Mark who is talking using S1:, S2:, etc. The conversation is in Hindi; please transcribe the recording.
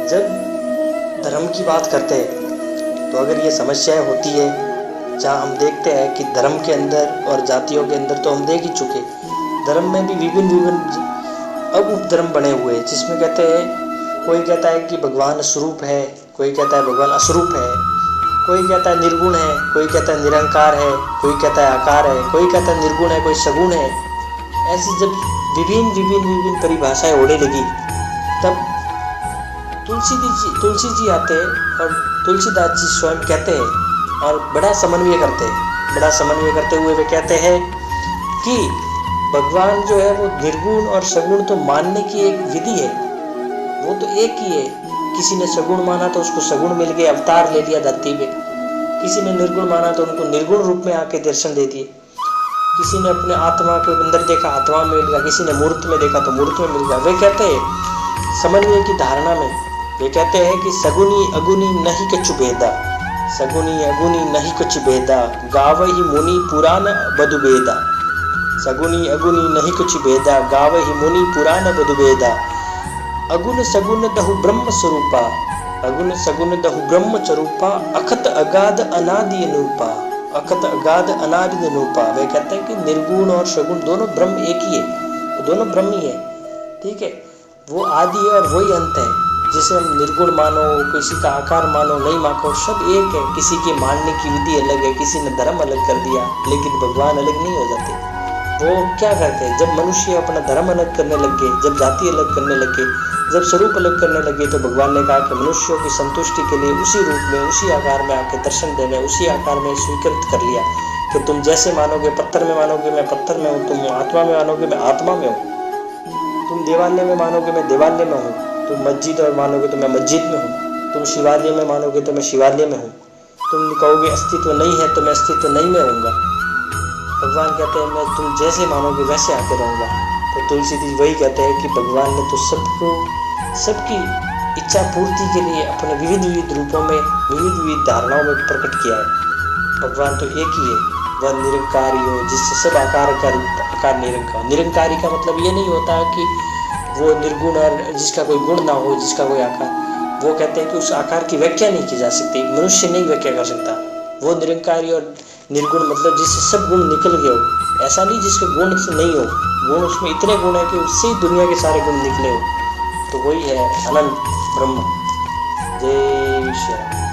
S1: जब धर्म की बात करते हैं तो अगर ये समस्याएं होती है, जहाँ हम देखते हैं कि धर्म के अंदर और जातियों के अंदर तो हम देख ही चुके, धर्म में भी विभिन्न विभिन्न अब उपधर्म बने हुए हैं, जिसमें कहते हैं कोई कहता है कि भगवान स्वरूप है, कोई कहता है भगवान अस्वरूप है, कोई कहता है निर्गुण है, कोई कहता है निरंकार है, कोई कहता है आकार है, कोई कहता है निर्गुण है, कोई सगुण है। ऐसी जब विभिन्न विभिन्न विभिन्न परिभाषाएं होने लगी, तब तुलसी जी आते हैं और तुलसीदास जी स्वयं कहते हैं और बड़ा समन्वय करते हुए वे कहते हैं कि भगवान जो है वो निर्गुण और सगुण तो मानने की एक विधि है, वो तो एक ही है। किसी ने सगुण माना तो उसको सगुण मिल गए, अवतार ले लिया धरती पे। किसी ने निर्गुण माना तो उनको निर्गुण रूप में आके दर्शन दे दिए। किसी ने अपने आत्मा के अंदर देखा, आत्मा में मिल गया, किसी ने मूर्त में देखा तो मूर्त में मिल गया। वे कहते हैं समन्वय की धारणा में, वे कहते हैं कि सगुनी अगुनी नहीं कछु भेदा, सगुनी अगुनी नहीं कुछ भेदा, गावहि मुनि पुराण बधु भेदा, सगुनी अगुनी नहीं कुछ भेदा, गावहि मुनि पुराण बधु भेदा, अगुन सगुन दहु ब्रह्म स्वरूपा, अगुन सगुन दहु ब्रह्म स्वरूपा, अखत अगाध अनादि अनूपा, अखत अगाध अनादि अनूपा। वे कहते हैं कि निर्गुण और सगुण दोनों ब्रह्म एक ही है, दोनों ब्रह्म ही है। ठीक है, वो आदि है और वही अंत है। जिसे हम निर्गुण मानो, किसी का आकार मानो, नहीं मानो, सब एक है। किसी की मानने की विधि अलग है, किसी ने धर्म अलग कर दिया, लेकिन भगवान अलग नहीं हो जाते। वो क्या करते हैं, जब मनुष्य अपना धर्म अलग करने लग गए, जब जाति अलग करने लगे, जब स्वरूप अलग करने लगे, तो भगवान ने कहा कि मनुष्यों की संतुष्टि के लिए उसी रूप में, उसी आकार में आके दर्शन देने, उसी आकार में स्वीकृत कर लिया कि तुम जैसे मानोगे, पत्थर में मानोगे मैं पत्थर में हूँ, तुम आत्मा में मानोगे मैं आत्मा में हूँ, तुम देवालय में मानोगे मैं देवालय में हूँ, तुम मस्जिद और मानोगे तो मैं मस्जिद में हूँ, तुम शिवालय में मानोगे तो मैं शिवालय में हूँ, तुम कहोगे अस्तित्व नहीं है तो मैं अस्तित्व नहीं में होऊंगा। भगवान कहते हैं मैं तुम जैसे मानोगे वैसे आके रहूँगा। तो तुलसी जी वही कहते हैं कि भगवान ने तो सबको, सबकी इच्छा पूर्ति के लिए अपने विविध विविध रूपों में, विविध विविध धारणाओं में प्रकट किया है। भगवान तो एक ही है, वह निरंकारी हो, जिससे सब आकार का आकार निरंकार। निरंकारी का मतलब ये नहीं होता कि वो निर्गुण और जिसका कोई गुण ना हो, जिसका कोई आकार। वो कहते हैं कि उस आकार की व्याख्या नहीं की जा सकती, मनुष्य नहीं व्याख्या कर सकता। वो निरंकारी और निर्गुण मतलब जिससे सब गुण निकल गए हो, ऐसा नहीं जिसके गुण से नहीं हो, गुण उसमें इतने गुण है कि उससे ही दुनिया के सारे गुण निकले हो। तो वही है अनंत ब्रह्म। जय श्री राम।